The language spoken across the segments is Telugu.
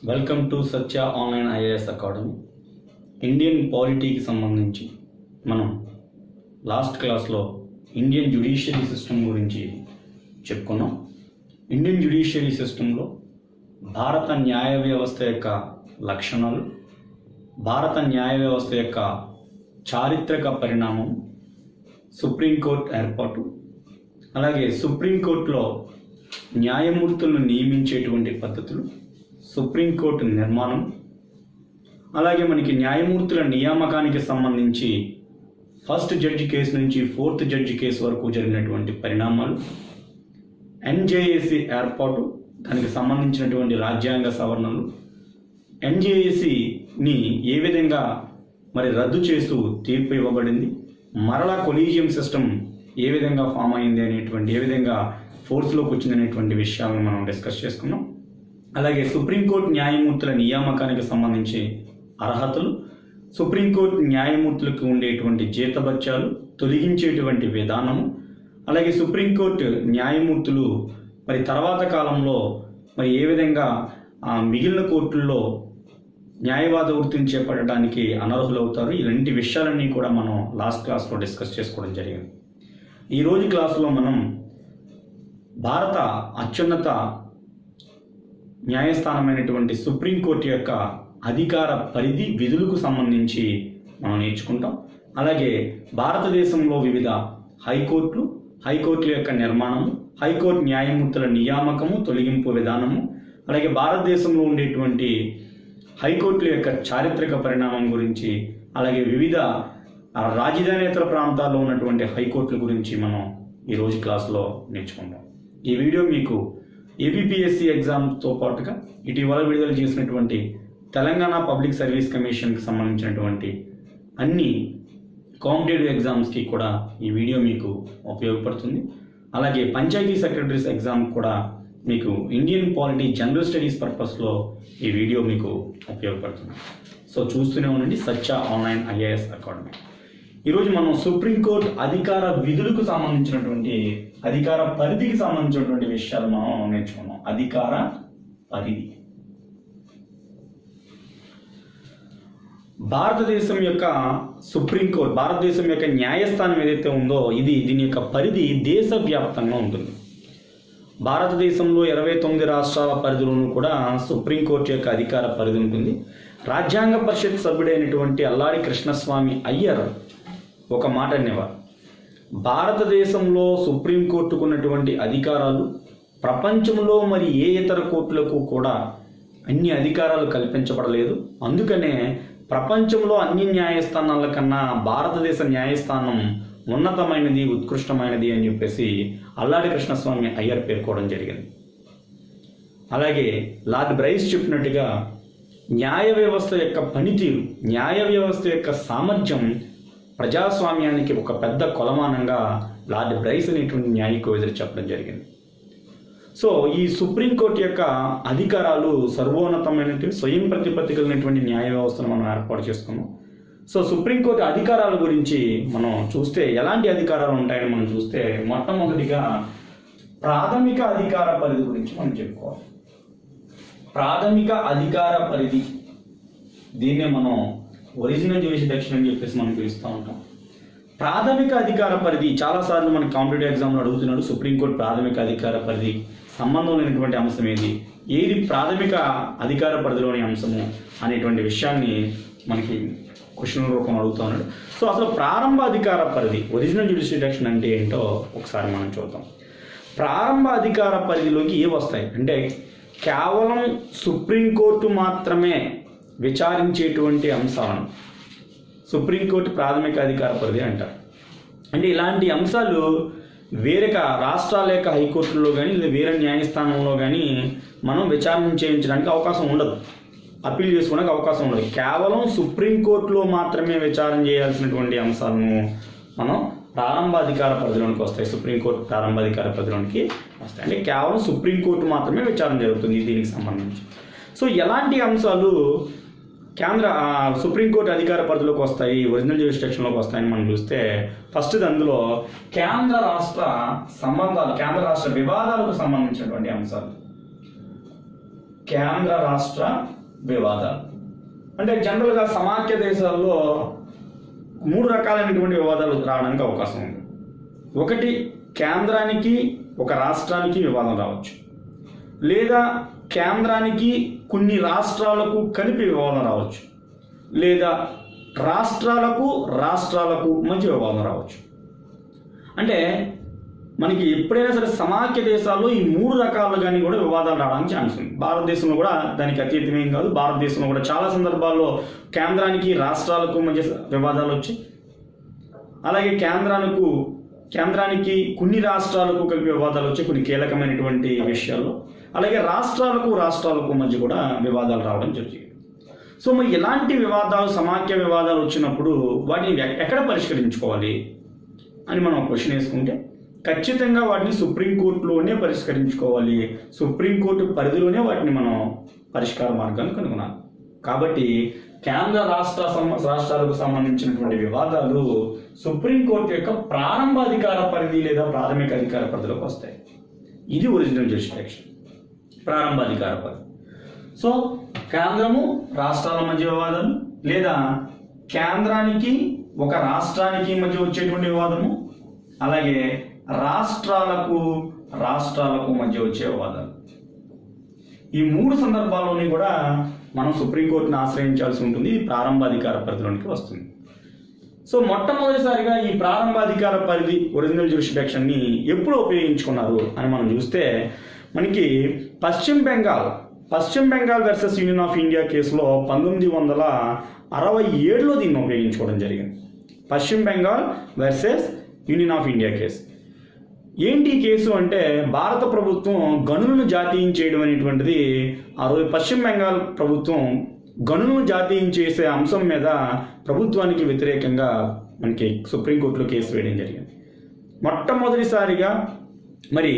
Welcome to Satya online IAS academy. Indian పాలిటీకి సంబంధించి మనం లాస్ట్ క్లాస్లో ఇండియన్ జ్యుడిషియరీ సిస్టమ్ గురించి చెప్పుకున్నాం. ఇండియన్ జ్యుడిషియరీ సిస్టంలో భారత న్యాయ వ్యవస్థ యొక్క లక్షణాలు, భారత న్యాయ వ్యవస్థ యొక్క చారిత్రక పరిణామం, సుప్రీంకోర్టు ఏర్పాటు, అలాగే సుప్రీంకోర్టులో న్యాయమూర్తులను నియమించేటువంటి పద్ధతులు, సుప్రీంకోర్టు నిర్మాణం, అలాగే మనకి న్యాయమూర్తుల నియామకానికి సంబంధించి ఫస్ట్ జడ్జి కేసు నుంచి ఫోర్త్ జడ్జి కేసు వరకు జరిగినటువంటి పరిణామాలు, ఎన్జేఏసీ ఏర్పాటు, దానికి సంబంధించినటువంటి రాజ్యాంగ సవరణలు, ఎన్జేఏసీని ఏ విధంగా మరి రద్దు చేస్తూ తీర్పు ఇవ్వబడింది, మరలా కొలీజియం సిస్టమ్ ఏ విధంగా ఫామ్ అయింది అనేటువంటి, ఏ విధంగా ఫోర్స్లోకి వచ్చింది అనేటువంటి విషయాలను మనం డిస్కస్ చేసుకున్నాం. అలాగే సుప్రీంకోర్టు న్యాయమూర్తుల నియామకానికి సంబంధించి అర్హతలు, సుప్రీంకోర్టు న్యాయమూర్తులకు ఉండేటువంటి జీతభత్యాలు తొలగించేటువంటి విధానము, అలాగే సుప్రీంకోర్టు న్యాయమూర్తులు మరి తర్వాత కాలంలో మరి ఏ విధంగా మిగిలిన కోర్టుల్లో న్యాయవాద వృత్తిని చేపట్టడానికి అనర్హులవుతారు. ఇలాంటి విషయాలన్నీ కూడా మనం లాస్ట్ క్లాస్లో డిస్కస్ చేసుకోవడం జరిగింది. ఈరోజు క్లాసులో మనం భారత అత్యున్నత న్యాయస్థానమైనటువంటి సుప్రీంకోర్టు యొక్క అధికార పరిధి, విధులకు సంబంధించి మనం నేర్చుకుంటాం. అలాగే భారతదేశంలో వివిధ హైకోర్టులు, హైకోర్టుల యొక్క నిర్మాణము, హైకోర్టు న్యాయమూర్తుల నియామకము, తొలగింపు విధానము, అలాగే భారతదేశంలో ఉండేటువంటి హైకోర్టుల యొక్క చారిత్రక పరిణామం గురించి, అలాగే వివిధ రాజధానేతర ప్రాంతాల్లో ఉన్నటువంటి హైకోర్టుల గురించి మనం ఈరోజు క్లాసులో నేర్చుకుంటాం. ఈ వీడియో మీకు ఏపీపీఎస్సీ ఎగ్జామ్తో పాటుగా ఇటీవల విడుదల చేసినటువంటి తెలంగాణ పబ్లిక్ సర్వీస్ కమిషన్కి సంబంధించినటువంటి అన్ని కాంపిటేటివ్ ఎగ్జామ్స్కి కూడా ఈ వీడియో మీకు ఉపయోగపడుతుంది. అలాగే పంచాయతీ సెక్రటరీస్ ఎగ్జామ్ కూడా మీకు ఇండియన్ పాలిటీ జనరల్ స్టడీస్ పర్పస్లో ఈ వీడియో మీకు ఉపయోగపడుతుంది. సో చూస్తూనే ఉండండి సత్య ఆన్లైన్ ఐఏఎస్ అకాడమీ. ఈరోజు మనం సుప్రీంకోర్టు అధికార విధులకు సంబంధించినటువంటి, అధికార పరిధికి సంబంధించినటువంటి విషయాలు మనం నేర్చుకున్నాం. అధికార పరిధి, భారతదేశం యొక్క సుప్రీంకోర్టు, భారతదేశం యొక్క న్యాయస్థానం ఏదైతే ఉందో దీని యొక్క పరిధి దేశవ్యాప్తంగా ఉంటుంది. భారతదేశంలో 29 రాష్ట్రాల పరిధిలోనూ కూడా సుప్రీంకోర్టు యొక్క అధికార పరిధి ఉంటుంది. రాజ్యాంగ పరిషత్ సభ్యుడైనటువంటి అల్లాడి కృష్ణస్వామి అయ్యర్ ఒక మాట అనేవారు, భారతదేశంలో సుప్రీంకోర్టుకు ఉన్నటువంటి అధికారాలు ప్రపంచంలో మరి ఏ ఇతర కోర్టులకు కూడా అన్ని అధికారాలు కల్పించబడలేదు. అందుకనే ప్రపంచంలో అన్ని న్యాయస్థానాల కన్నా భారతదేశ న్యాయస్థానం ఉన్నతమైనది, ఉత్కృష్టమైనది అని చెప్పేసి అల్లాడి కృష్ణస్వామి అయ్యర్ పేర్కోవడం జరిగింది. అలాగే లార్డ్ బ్రైస్ చెప్పినట్టుగా న్యాయ వ్యవస్థ యొక్క పనితీరు, న్యాయ వ్యవస్థ యొక్క సామర్థ్యం ప్రజాస్వామ్యానికి ఒక పెద్ద కొలమానంగా లార్డ్ బ్రైస్ అనేటువంటి న్యాయకోవిదులు చెప్పడం జరిగింది. సో ఈ సుప్రీంకోర్టు యొక్క అధికారాలు సర్వోన్నతమైనటువంటి స్వయం ప్రతిపత్తి కలిగినటువంటి న్యాయ వ్యవస్థను మనం ఏర్పాటు చేసుకున్నాం. సో సుప్రీంకోర్టు అధికారాల గురించి మనం చూస్తే ఎలాంటి అధికారాలు ఉంటాయని మనం చూస్తే, మొట్టమొదటిగా ప్రాథమిక అధికార పరిధి గురించి మనం చెప్పుకోవాలి. ప్రాథమిక అధికార పరిధి, దీన్నే మనం ఒరిజినల్ జ్యూరిస్డిక్షన్ అని చెప్పేసి మనం పిలుస్తూ ఉంటాం. ప్రాథమిక అధికార పరిధి చాలాసార్లు మనకి కాంపిటేటివ్ ఎగ్జామ్లో అడుగుతున్నాడు, సుప్రీంకోర్టు ప్రాథమిక అధికార పరిధి సంబంధం లేనటువంటి అంశం ఏది ప్రాథమిక అధికార పరిధిలోని అంశము అనేటువంటి విషయాన్ని మనకి క్వశ్చన్ రూపంలో అడుగుతూ ఉన్నాడు. సో అసలు ప్రారంభ అధికార పరిధి, ఒరిజినల్ జ్యూరిస్డిక్షన్ అంటే ఏంటో ఒకసారి మనం చూద్దాం. ప్రారంభ అధికార పరిధిలోకి ఏ వస్తాయి అంటే, కేవలం సుప్రీంకోర్టు మాత్రమే విచారించేటువంటి అంశాలను సుప్రీంకోర్టు ప్రాథమిక అధికార పరిధి అంటారు. అంటే ఇలాంటి అంశాలు వేరే రాష్ట్రాల యొక్క హైకోర్టుల్లో కానీ లేదా వేరే న్యాయస్థానంలో కానీ మనం విచారణ చేయించడానికి అవకాశం ఉండదు, అప్పీల్ చేసుకోవడానికి అవకాశం ఉండదు. కేవలం సుప్రీంకోర్టులో మాత్రమే విచారణ చేయాల్సినటువంటి అంశాలను మనం ప్రారంభ అధికార పరిధిలోనికి వస్తాయి, సుప్రీంకోర్టు ప్రారంభ అధికార పరిధిలోనికి వస్తాయి. అంటే కేవలం సుప్రీంకోర్టు మాత్రమే విచారణ జరుగుతుంది దీనికి సంబంధించి. సో ఎలాంటి అంశాలు సుప్రీంకోర్టు అధికార పరిధిలోకి వస్తాయి, ఒరిజినల్ జ్యూరిస్డిక్షన్లోకి వస్తాయని మనం చూస్తే, ఫస్ట్ అందులో కేంద్ర రాష్ట్ర సంబంధాలు, కేంద్ర రాష్ట్ర వివాదాలకు సంబంధించినటువంటి అంశాలు. కేంద్ర రాష్ట్ర వివాదాలు. అంటే జనరల్గా సమాఖ్య దేశాల్లో 3 రకాలైనటువంటి వివాదాలు రావడానికి అవకాశం ఉంది. ఒకటి, కేంద్రానికి ఒక రాష్ట్రానికి వివాదం రావచ్చు, లేదా కేంద్రానికి కొన్ని రాష్ట్రాలకు కలిపి వివాదం రావచ్చు, లేదా రాష్ట్రాలకు మధ్య వివాదం రావచ్చు. అంటే మనకి ఎప్పుడైనా సరే సమాఖ్య దేశాల్లో ఈ 3 రకాలుగాని కూడా వివాదాలు రావడానికి ఛాన్స్ ఉంది. భారతదేశంలో కూడా దానికి అతీతమేం కాదు. భారతదేశంలో కూడా చాలా సందర్భాల్లో కేంద్రానికి రాష్ట్రాలకు మధ్య వివాదాలు వచ్చాయి. అలాగే కేంద్రానికి కొన్ని రాష్ట్రాలకు కలిపి వివాదాలు వచ్చాయి కొన్ని కీలకమైనటువంటి విషయాల్లో. అలాగే రాష్ట్రాలకు మధ్య కూడా వివాదాలు రావడం జరిగింది. సో మరి ఇలాంటి వివాదాలు, సమాఖ్య వివాదాలు వచ్చినప్పుడు వాటిని ఎక్కడ పరిష్కరించుకోవాలి అని మనం క్వశ్చన్ వేసుకుంటే, ఖచ్చితంగా వాటిని సుప్రీంకోర్టులోనే పరిష్కరించుకోవాలి. సుప్రీంకోర్టు పరిధిలోనే వాటిని మనం పరిష్కార మార్గాన్ని కనుగొనాలి. కాబట్టి కేంద్ర రాష్ట్రాలకు సంబంధించినటువంటి వివాదాలు సుప్రీంకోర్టు యొక్క ప్రారంభాధికార పరిధి లేదా ప్రాథమిక అధికార పరిధిలోకి వస్తాయి. ఇది ఒరిజినల్ జ్యూరిస్డిక్షన్, ప్రారంభాధికార పరిధి. సో కేంద్రము రాష్ట్రాల మధ్య వివాదాలు, లేదా కేంద్రానికి ఒక రాష్ట్రానికి మధ్య వచ్చేటువంటి వివాదము, అలాగే రాష్ట్రాలకు మధ్య వచ్చే వివాదాలు. ఈ 3 సందర్భాల్లోని కూడా మనం సుప్రీంకోర్టుని ఆశ్రయించాల్సి ఉంటుంది. ఇది ప్రారంభాధికార పరిధిలోనికి వస్తుంది. సో మొట్టమొదటిసారిగా ఈ ప్రారంభాధికార పరిధి ఒరిజినల్ జ్యూరిస్డిక్షన్ని ఎప్పుడు ఉపయోగించుకున్నారు అని మనం చూస్తే, మనకి పశ్చిమ Bengal versus union of India కేసులో 1967లో దీన్ని ఉపయోగించుకోవడం జరిగింది. పశ్చిమ Bengal versus union of India case. ఏంటి కేసు అంటే, భారత ప్రభుత్వం గనులను జాతీయం చేయడం అనేటువంటిది ఆ రోజు పశ్చిమ బెంగాల్ ప్రభుత్వం గనులను జాతీయం చేసే అంశం మీద ప్రభుత్వానికి వ్యతిరేకంగా మనకి సుప్రీంకోర్టులో కేసు వేయడం జరిగింది. మొట్టమొదటిసారిగా మరి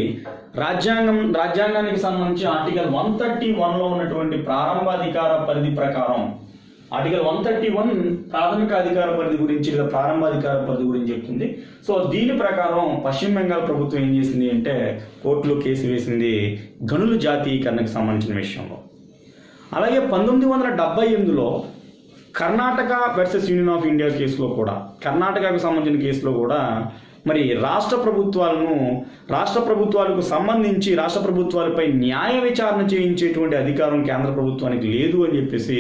రాజ్యాంగానికి సంబంధించి ఆర్టికల్ 131లో ఉన్నటువంటి ప్రారంభాధికార పరిధి ప్రకారం, ఆర్టికల్ 131 ప్రాథమిక అధికార పరిధి గురించి లేదా ప్రారంభాధికార పరిధి గురించి చెప్తుంది. సో దీని ప్రకారం పశ్చిమ బెంగాల్ ప్రభుత్వం ఏం చేసింది అంటే, కోర్టులో కేసు వేసింది గనుల జాతీయకరణకు సంబంధించిన విషయంలో. అలాగే 1978లో Karnataka versus union of India కేసులో కూడా, కర్ణాటకకు సంబంధించిన కేసులో కూడా మరి రాష్ట్ర ప్రభుత్వాలకు సంబంధించి రాష్ట్ర ప్రభుత్వాలపై న్యాయ విచారణ చేయించేటువంటి అధికారం కేంద్ర ప్రభుత్వానికి లేదు అని చెప్పేసి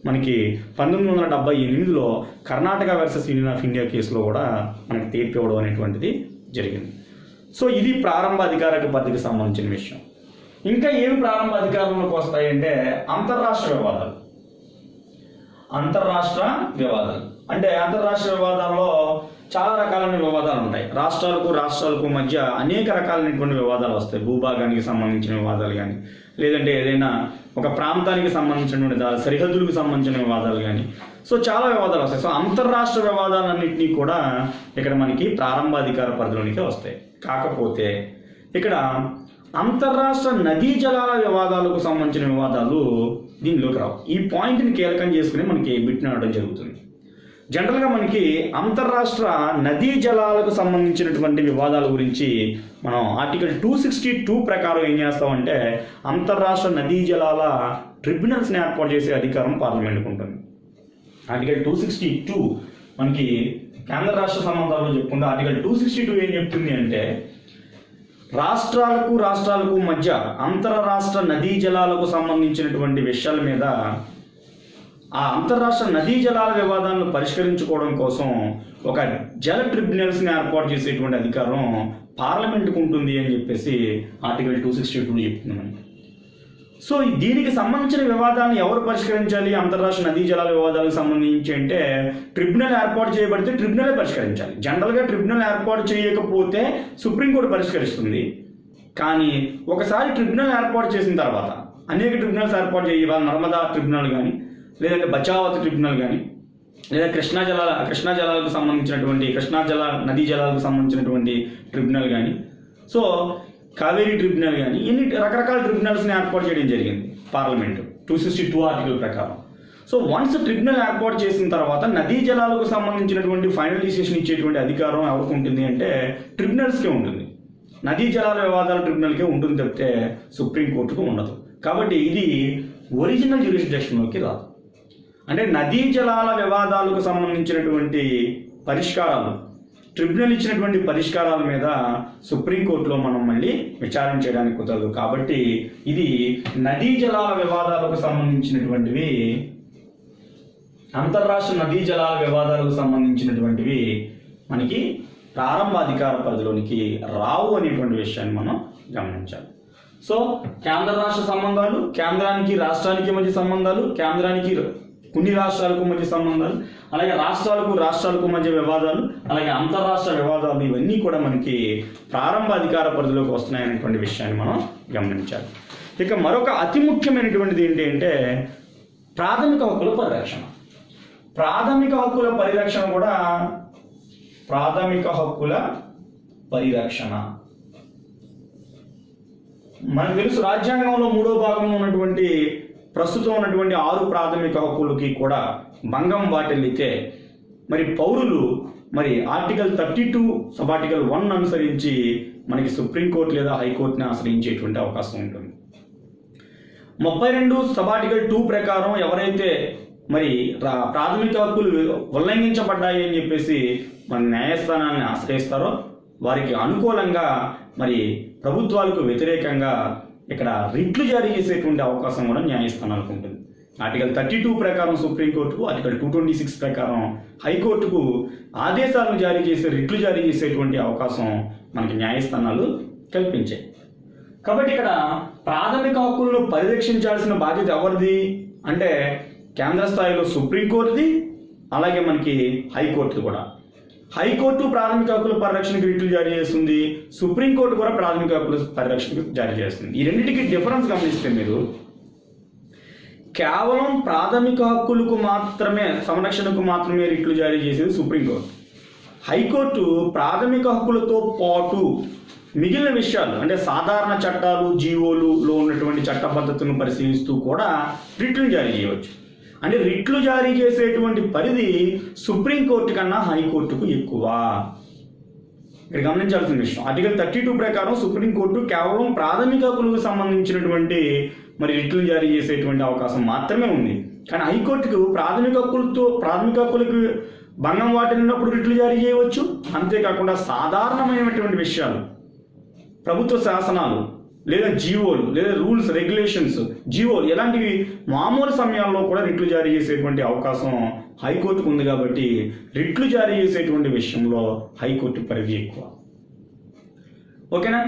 మనకి 1978లో Karnataka versus union of India కేసులో కూడా మనకి తీర్పు ఇవ్వడం అనేటువంటిది జరిగింది. సో ఇది ప్రారంభాధికార పరిధికి సంబంధించిన విషయం. ఇంకా ఏమి ప్రారంభ అధికారంలోకి వస్తాయంటే, అంతర్రాష్ట్ర వివాదాలు అంటే అంతర్రాష్ట్ర వివాదాల్లో చాలా రకాలైన వివాదాలు ఉంటాయి. రాష్ట్రాలకు మధ్య అనేక రకాలైనటువంటి వివాదాలు వస్తాయి. భూభాగానికి సంబంధించిన వివాదాలు కానీ, లేదంటే ఏదైనా ఒక ప్రాంతానికి సంబంధించినటువంటి సరిహద్దులకు సంబంధించిన వివాదాలు కానీ, సో చాలా వివాదాలు వస్తాయి. సో అంతర్రాష్ట్ర వివాదాలన్నింటినీ కూడా ఇక్కడ మనకి ప్రారంభాధికార పరిధిలోనికే వస్తాయి. కాకపోతే ఇక్కడ అంతర్రాష్ట్ర నదీ జలాల వివాదాలకు సంబంధించిన వివాదాలు దీనిలోకి రావు. ఈ పాయింట్ని కీలకం చేసుకుని మనకి బిట్ని అనడం జరుగుతుంది. జనరల్గా మనకి అంతర్రాష్ట్ర నదీ జలాలకు సంబంధించినటువంటి వివాదాల గురించి మనం ఆర్టికల్ 262 ప్రకారం ఏం చేస్తామంటే, అంతర్రాష్ట్ర నదీ జలాల ట్రిబ్యునల్స్ని ఏర్పాటు చేసే అధికారం పార్లమెంట్కి ఉంటుంది. ఆర్టికల్ 262 మనకి కేంద్ర రాష్ట్ర సంబంధాల్లో చెప్పుకుంటే, ఆర్టికల్ 262 ఏం చెప్తుంది అంటే, రాష్ట్రాలకు మధ్య అంతర్రాష్ట్ర నదీ జలాలకు సంబంధించినటువంటి విషయాల మీద ఆ అంతర్రాష్ట్ర నదీ జలాల వివాదాలను పరిష్కరించుకోవడం కోసం ఒక జల ట్రిబ్యునల్స్ని ఏర్పాటు చేసేటువంటి అధికారం పార్లమెంట్కి ఉంటుంది అని చెప్పేసి ఆర్టికల్ 262 చెప్తున్నాం. సో దీనికి సంబంధించిన వివాదాన్ని ఎవరు పరిష్కరించాలి? అంతర్రాష్ట్ర నదీ జలాల వివాదాలకు సంబంధించి అంటే ట్రిబ్యునల్ ఏర్పాటు చేయబడితే ట్రిబ్యునలే పరిష్కరించాలి. జనరల్గా ట్రిబ్యునల్ ఏర్పాటు చేయకపోతే సుప్రీంకోర్టు పరిష్కరిస్తుంది. కానీ ఒకసారి ట్రిబ్యునల్ ఏర్పాటు చేసిన తర్వాత అనేక ట్రిబ్యునల్స్ ఏర్పాటు చేయాలి. నర్మదా ట్రిబ్యునల్ కానీ, లేదంటే బచావత్ ట్రిబ్యునల్ కానీ, లేదా కృష్ణా జలాలకు సంబంధించినటువంటి నదీ జలాలకు సంబంధించినటువంటి ట్రిబ్యునల్ కానీ, సో కావేరీ ట్రిబ్యునల్ కానీ, ఇన్ని రకరకాల ట్రిబ్యునల్స్ని ఏర్పాటు చేయడం జరిగింది పార్లమెంటు 262 ఆర్టికల్ ప్రకారం. సో వన్స్ ట్రిబ్యునల్ ఏర్పాటు చేసిన తర్వాత నదీ జలాలకు సంబంధించినటువంటి ఫైనల్ డిసిషన్ ఇచ్చేటువంటి అధికారం ఎవరికి ఉంటుంది అంటే ట్రిబ్యునల్స్కే ఉంటుంది. నదీ జలాల వివాదాల ట్రిబ్యునల్కే ఉంటుంది తప్పితే సుప్రీంకోర్టుకు ఉండదు. కాబట్టి ఇది ఒరిజినల్ జ్యూరిస్డిక్షన్లోకి రాదు. అంటే నదీ జలాల వివాదాలకు సంబంధించినటువంటి పరిష్కారాలు, ట్రిబ్యునల్ ఇచ్చినటువంటి పరిష్కారాల మీద సుప్రీంకోర్టులో మనం మళ్ళీ విచారణ చేయడానికి కుదరదు. కాబట్టి ఇది నదీ జలాల వివాదాలకు సంబంధించినటువంటివి, అంతర్రాష్ట్ర నదీ జలాల వివాదాలకు సంబంధించినటువంటివి మనకి ప్రారంభాధికార పరిధిలోనికి రావు అనేటువంటి విషయాన్ని మనం గమనించాలి. సో కేంద్ర రాష్ట్ర సంబంధాలు, కేంద్రానికి రాష్ట్రానికి మధ్య సంబంధాలు, కేంద్రానికి కొన్ని రాష్ట్రాలకు మధ్య సంబంధాలు, అలాగే రాష్ట్రాలకు మధ్య వివాదాలు, అలాగే అంతర్రాష్ట్ర వివాదాలు, ఇవన్నీ కూడా మనకి ప్రారంభ అధికార పరిధిలోకి వస్తున్నాయనేటువంటి విషయాన్ని మనం గమనించాలి. ఇక మరొక అతి ముఖ్యమైనటువంటిది ఏంటి అంటే ప్రాథమిక హక్కుల పరిరక్షణ. ప్రాథమిక హక్కుల పరిరక్షణ మనకు తెలుసు, రాజ్యాంగంలో 3వ భాగంలో ఉన్నటువంటి ప్రస్తుతం ఉన్నటువంటి 6 ప్రాథమిక హక్కులకి కూడా భంగం వాటిల్లితే మరి పౌరులు మరి ఆర్టికల్ 32 సబ్ ఆర్టికల్ 1 అనుసరించి మనకి సుప్రీంకోర్టు లేదా హైకోర్టుని ఆశ్రయించేటువంటి అవకాశం ఉంటుంది. 32 సబ్ ఆర్టికల్ 2 ప్రకారం ఎవరైతే మరి ప్రాథమిక హక్కులు ఉల్లంఘించబడ్డాయి అని చెప్పేసి మన న్యాయస్థానాన్ని ఆశ్రయిస్తారో వారికి అనుకూలంగా మరి ప్రభుత్వాలకు వ్యతిరేకంగా ఇక్కడ రిట్లు జారీ చేసేటువంటి అవకాశం కూడా న్యాయస్థానాలకు ఉంటుంది. ఆర్టికల్ 32 ప్రకారం సుప్రీంకోర్టుకు, ఆర్టికల్ 226 ప్రకారం హైకోర్టుకు ఆదేశాలను జారీ చేసే, రిట్లు జారీ చేసేటువంటి అవకాశం మనకి న్యాయస్థానాలు కల్పించాయి. కాబట్టి ఇక్కడ ప్రాథమిక హక్కులను పరిరక్షించాల్సిన బాధ్యత ఎవరిది అంటే కేంద్ర స్థాయిలో సుప్రీంకోర్టుది, అలాగే మనకి హైకోర్టు కూడా. హైకోర్టు ప్రాథమిక హక్కుల పరిరక్షణకు రిట్లు జారీ చేస్తుంది, సుప్రీంకోర్టు కూడా ప్రాథమిక హక్కుల పరిరక్షణకు జారీ చేస్తుంది. ఈ రెండింటికి డిఫరెన్స్ గమనిస్తే మీరు కేవలం ప్రాథమిక హక్కులకు మాత్రమే, సంరక్షణకు మాత్రమే రిట్లు జారీ చేసేది సుప్రీంకోర్టు. హైకోర్టు ప్రాథమిక హక్కులతో పాటు మిగిలిన విషయాలు అంటే సాధారణ చట్టాలు, జీవోలులో ఉన్నటువంటి చట్టబద్ధతను పరిశీలిస్తూ కూడా రిట్లను జారీ చేయవచ్చు. అంటే రిట్లు జారీ చేసేటువంటి పరిధి సుప్రీంకోర్టు కన్నా హైకోర్టుకు ఎక్కువ. ఇక్కడ గమనించాల్సిన విషయం, ఆర్టికల్ 32 ప్రకారం సుప్రీంకోర్టు కేవలం ప్రాథమిక హక్కులకు సంబంధించినటువంటి మరి రిట్లు జారీ చేసేటువంటి అవకాశం మాత్రమే ఉంది. కానీ హైకోర్టుకు ప్రాథమిక హక్కులకు భంగం వాటిల్లినప్పుడు రిట్లు జారీ చేయవచ్చు. అంతేకాకుండా సాధారణమైనటువంటి విషయాలు, ప్రభుత్వ శాసనాలు లేదా జీవోలు లేదా రూల్స్ రెగ్యులేషన్స్, జీవోలు ఇలాంటివి మామూలు సమయాల్లో కూడా రిట్లు జారీ చేసేటువంటి అవకాశం హైకోర్టుకు ఉంది. కాబట్టి రిట్లు జారీ చేసేటువంటి విషయంలో హైకోర్టు పరిధి ఎక్కువ. ఓకేనా?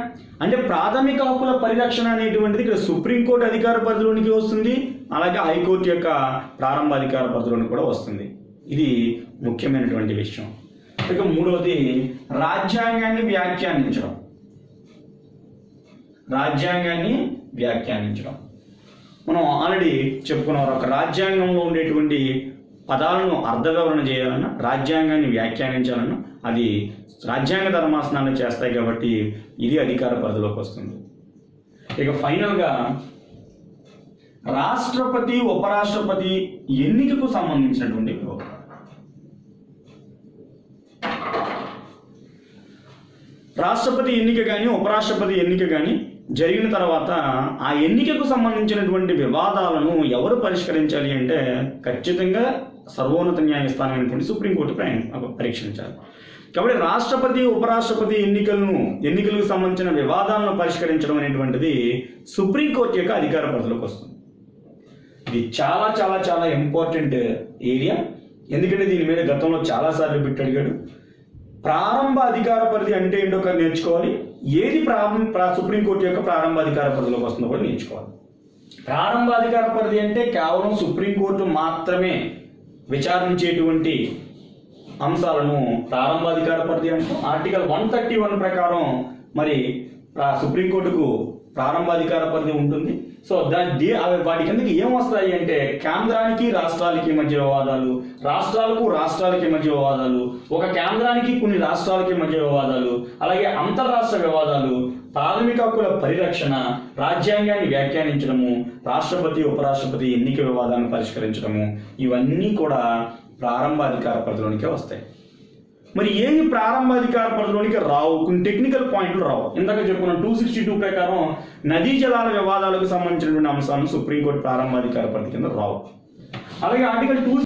అంటే ప్రాథమిక హక్కుల పరిరక్షణ అనేటువంటిది ఇక్కడ సుప్రీంకోర్టు అధికార పరిధిలోనికి వస్తుంది, అలాగే హైకోర్టు యొక్క ప్రారంభ అధికార పరిధిలోనికి కూడా వస్తుంది. ఇది ముఖ్యమైనటువంటి విషయం. ఇక మూడవది రాజ్యాంగాన్ని వ్యాఖ్యానించడం. మనం ఆల్రెడీ చెప్పుకున్నాం, ఒక రాజ్యాంగంలో ఉండేటువంటి పదాలను అర్థ వివరణ చేయాలన్నా, రాజ్యాంగాన్ని వ్యాఖ్యానించాలన్నా అది రాజ్యాంగ ధర్మాసనాలు చేస్తాయి. కాబట్టి ఇది అధికార పరిధిలోకి వస్తుంది. ఇక ఫైనల్గా రాష్ట్రపతి, ఉపరాష్ట్రపతి ఎన్నికకు సంబంధించినటువంటి వివరణ. రాష్ట్రపతి ఎన్నిక కానీ ఉపరాష్ట్రపతి ఎన్నిక కానీ జరిగిన తర్వాత ఆ ఎన్నికకు సంబంధించినటువంటి వివాదాలను ఎవరు పరిష్కరించాలి అంటే ఖచ్చితంగా సర్వోన్నత న్యాయస్థానం అయినటువంటి సుప్రీంకోర్టు పరీక్షించాలి. కాబట్టి రాష్ట్రపతి, ఉపరాష్ట్రపతి ఎన్నికలకు సంబంధించిన వివాదాలను పరిష్కరించడం అనేటువంటిది సుప్రీంకోర్టు యొక్క అధికార పరిధిలోకి వస్తుంది. ఇది చాలా చాలా చాలా ఇంపార్టెంట్ ఏరియా. ఎందుకంటే దీని మీద గతంలో చాలాసార్లు బిట్ అడిగాడు. ప్రారంభ అధికార పరిధి అంటే ఏంటో నేర్చుకోవాలి, ఏది సుప్రీంకోర్టు యొక్క ప్రారంభ అధికార పరిధిలోకి వస్తుందో కూడా నేర్చుకోవాలి. ప్రారంభ అధికార పరిధి అంటే కేవలం సుప్రీంకోర్టు మాత్రమే విచారించేటువంటి అంశాలను ప్రారంభ అధికార పరిధి అంటూ ఆర్టికల్ 131 ప్రకారం మరి సుప్రీంకోర్టుకు ప్రారంభ అధికార పరిధి ఉంటుంది. సో వాటి కిందకి ఏం వస్తాయి అంటే కేంద్రానికి రాష్ట్రాలకి మధ్య వివాదాలు, రాష్ట్రాలకి మధ్య వివాదాలు, ఒక కేంద్రానికి కొన్ని రాష్ట్రాలకి మధ్య వివాదాలు, అలాగే అంతర్రాష్ట్ర వివాదాలు, ప్రాథమిక హక్కుల పరిరక్షణ, రాజ్యాంగాన్ని వ్యాఖ్యానించడము, రాష్ట్రపతి, ఉపరాష్ట్రపతి ఎన్నిక వివాదాలను పరిష్కరించడము, ఇవన్నీ కూడా ప్రారంభ అధికార పరిధిలోనికే వస్తాయి. మరి ఏవి ప్రారంభాధికార పరిధిలోనికి రావు, కొన్ని టెక్నికల్ పాయింట్లు రావు. ఇందాక చెప్పుకున్నాం 262 ప్రకారం నదీ జలాల వివాదాలకు సంబంధించినటువంటి అంశాలను సుప్రీంకోర్టు ప్రారంభాధికార పరిధి కింద రావు. అలాగే ఆర్టికల్ 2